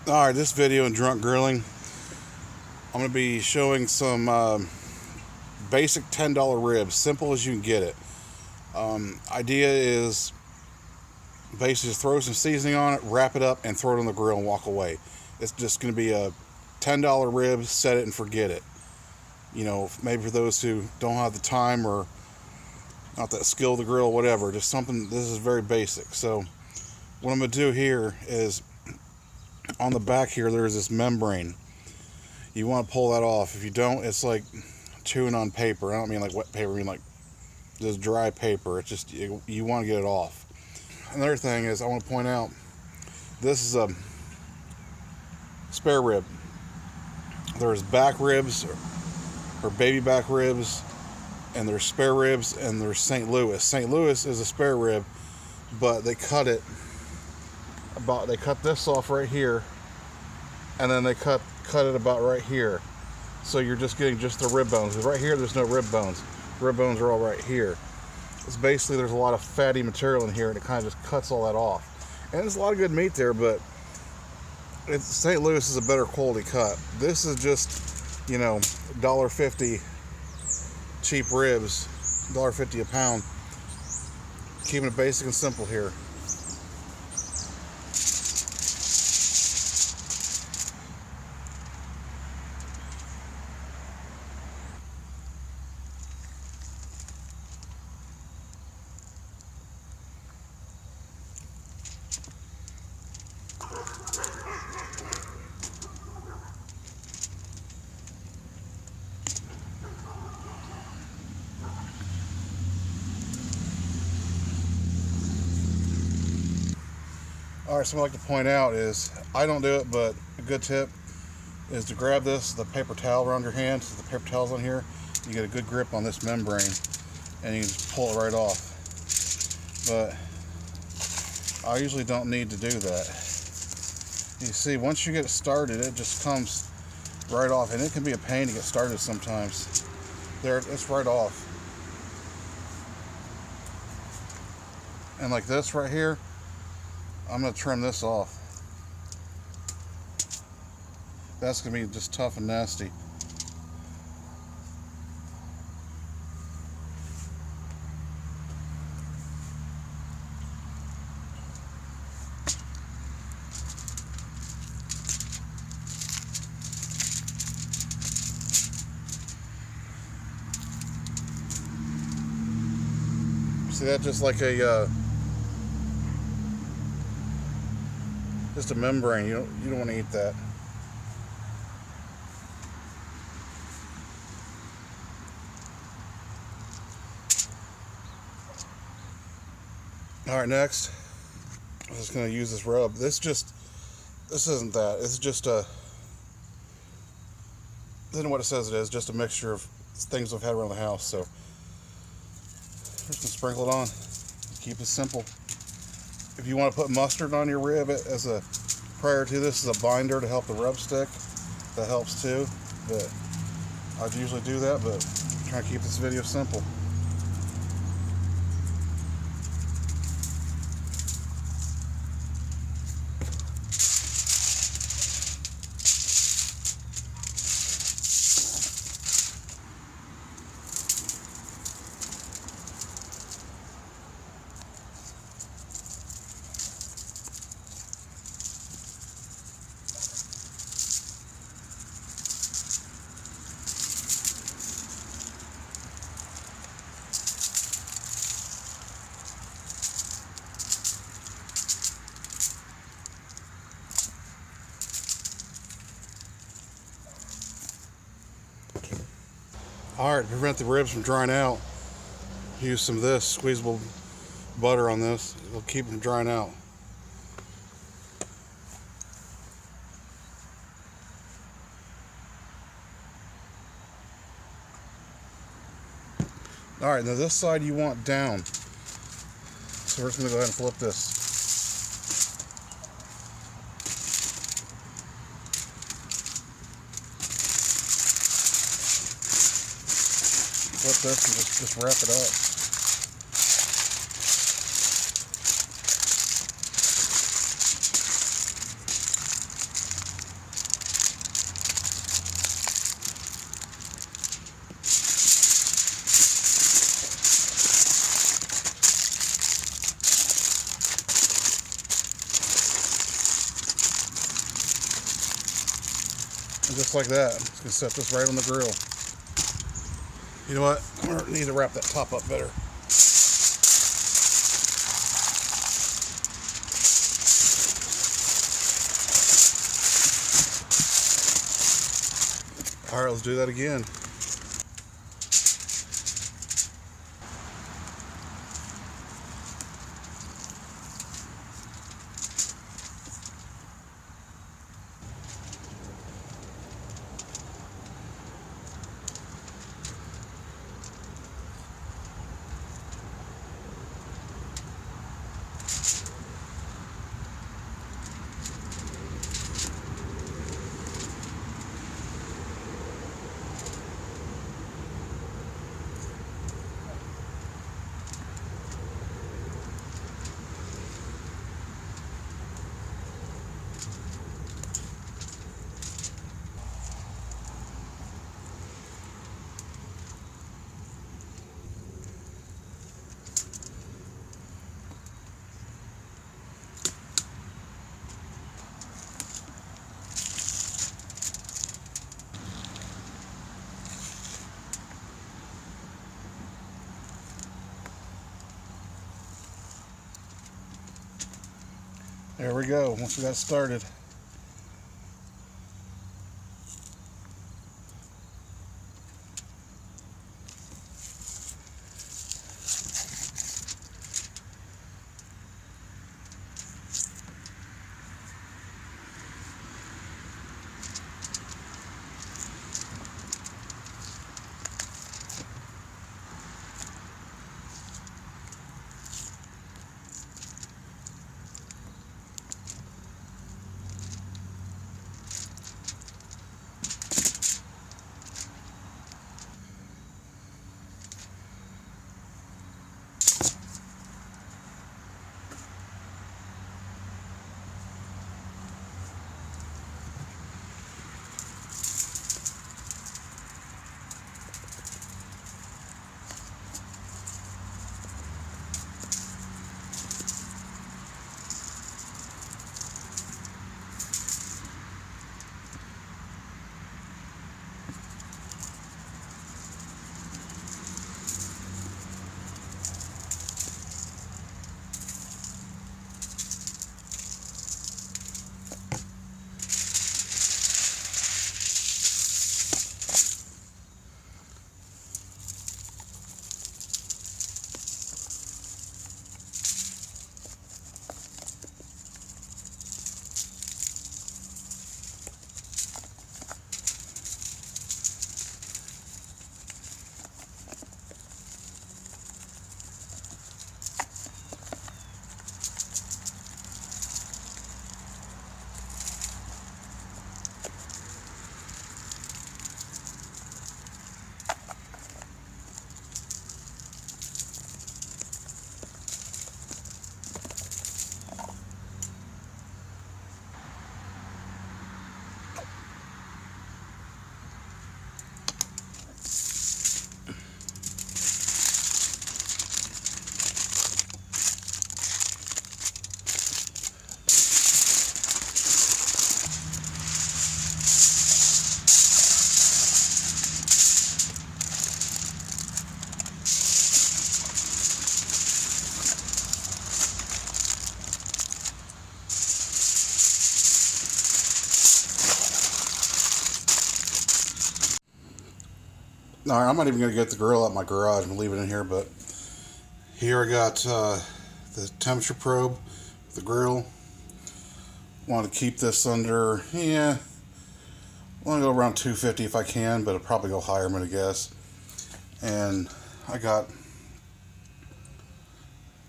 Alright, this video in drunk grilling, I'm going to be showing some basic $10 ribs, simple as you can get it. Idea is basically just throw some seasoning on it, wrap it up, and throw it on the grill and walk away. It's just going to be a $10 rib, set it and forget it. You know, maybe for those who don't have the time or not that skill to grill, whatever, just something. This is very basic. So what I'm going to do here is, on the back here there's this membrane. You want to pull that off. If you don't, it's like chewing on paper. I don't mean like wet paper, I mean like just dry paper. It's just, you want to get it off. Another thing is, I want to point out, this is a spare rib. There's back ribs or baby back ribs, and there's spare ribs, and there's St. Louis. St. Louis is a spare rib, but they cut this off right here, and then they cut it about right here. So you're just getting just the rib bones. Because right here there's no rib bones. Rib bones are all right here. It's basically, there's a lot of fatty material in here, and it kind of just cuts all that off. And there's a lot of good meat there, but St. Louis is a better quality cut. This is just, you know, $1.50 cheap ribs, $1.50 a pound. Keeping it basic and simple here. Alright, something I'd like to point out is, I don't do it, but a good tip is to grab the paper towel around your hand. So the paper towel's on here, you get a good grip on this membrane, and you can just pull it right off. But I usually don't need to do that. You see, once you get it started, it just comes right off, and it can be a pain to get started sometimes. There, it's right off. And like this right here, I'm going to trim this off. That's going to be just tough and nasty. See that, just like just a membrane. You don't want to eat that. All right, next, I'm just going to use this rub. This isn't that. It's just a, this isn't what it says it is. Just a mixture of things I've had around the house. So just gonna sprinkle it on. Keep it simple. If you want to put mustard on your rib as a prior to this as a binder to help the rub stick, that helps too. But I'd usually do that, but I'm trying to keep this video simple. Alright, to prevent the ribs from drying out, use some of this squeezable butter on this. It'll keep them drying out. Alright, now this side you want down. So we're just going to go ahead and flip this. Flip this and just wrap it up. And just like that, I'm just gonna set this right on the grill. You know what? I need to wrap that top up better. All right, let's do that again. There we go, once we got started. All right, I'm not even going to get the grill out my garage and leave it in here, but here I got the temperature probe, the grill. Want to keep this under, I want to go around 250 if I can, but it'll probably go higher, I'm going to guess. And I got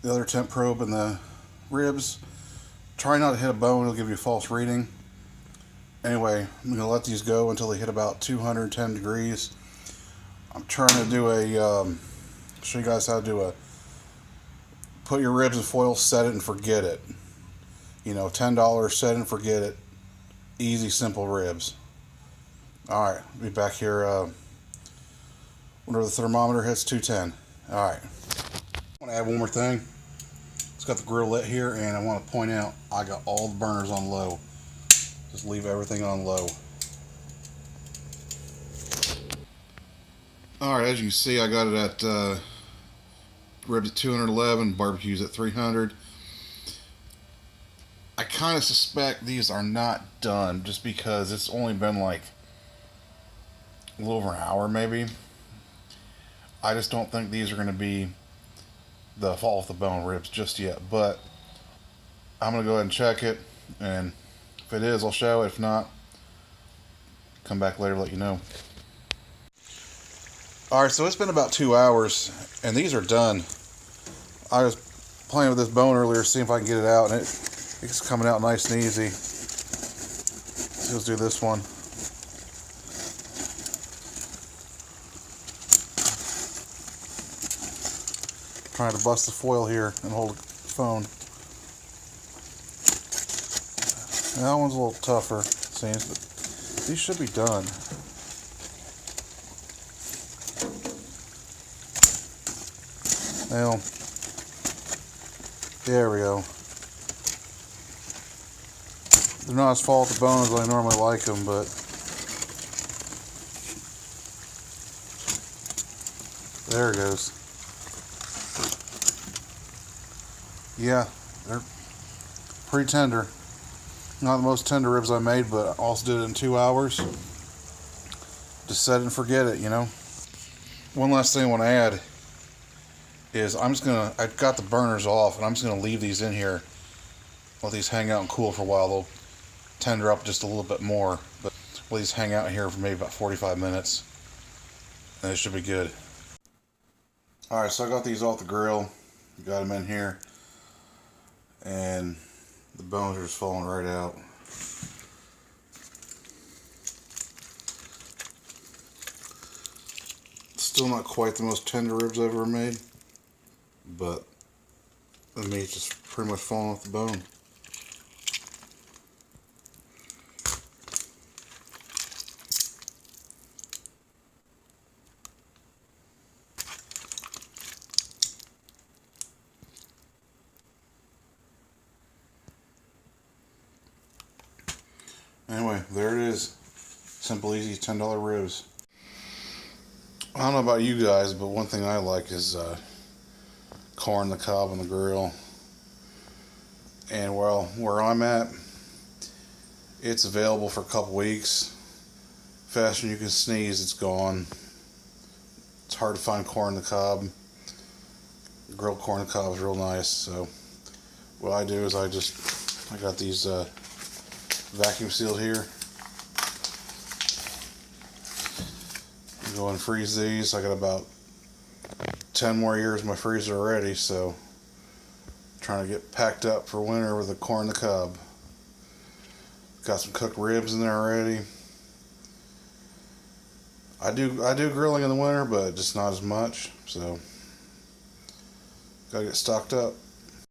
the other temp probe in the ribs. Try not to hit a bone, it'll give you a false reading. Anyway, I'm going to let these go until they hit about 210 degrees. I'm trying to do show you guys how to do put your ribs in foil, set it and forget it. $10, set it and forget it. Easy, simple ribs. Alright, I'll be back here whenever the thermometer hits 210. Alright. I want to add one more thing. It's got the grill lit here, and I want to point out I got all the burners on low. Just leave everything on low. Alright, as you can see, I got it at ribs at 211, barbecues at 300. I kind of suspect these are not done just because it's only been like a little over an hour maybe. I just don't think these are going to be the fall off the bone ribs just yet, but I'm going to go ahead and check it, and if it is, I'll show it. If not, come back later to let you know. Alright, so it's been about 2 hours, and these are done. I was playing with this bone earlier, seeing if I can get it out, and it's coming out nice and easy. So let's do this one. Trying to bust the foil here and hold the phone. And that one's a little tougher, it seems, but these should be done. Well, there we go. They're not as fall at the bone as I normally like them, but there it goes. Yeah, they're pretty tender. Not the most tender ribs I made, but I also did it in 2 hours. Just set it and forget it, you know. One last thing I want to add is I've got the burners off, and I'm just gonna leave these in here, let these hang out and cool for a while. They'll tender up just a little bit more, but let these hang out here for maybe about 45 minutes, and it should be good. Alright, so I got these off the grill, got them in here, and the bones are just falling right out. Still not quite the most tender ribs I've ever made, but the meat's just pretty much falling off the bone. Anyway, there it is. Simple, easy, $10 ribs. I don't know about you guys, but one thing I like is corn on the cob on the grill. And well, where I'm at, it's available for a couple weeks. Faster than you can sneeze, it's gone. It's hard to find corn on the cob. Grilled corn on the cob is real nice. So what I do is I got these vacuum sealed here. Go and freeze these. I got about 10 more years in my freezer already, so trying to get packed up for winter with the corn on the cob. Got some cooked ribs in there already. I do grilling in the winter, but just not as much, so gotta get stocked up.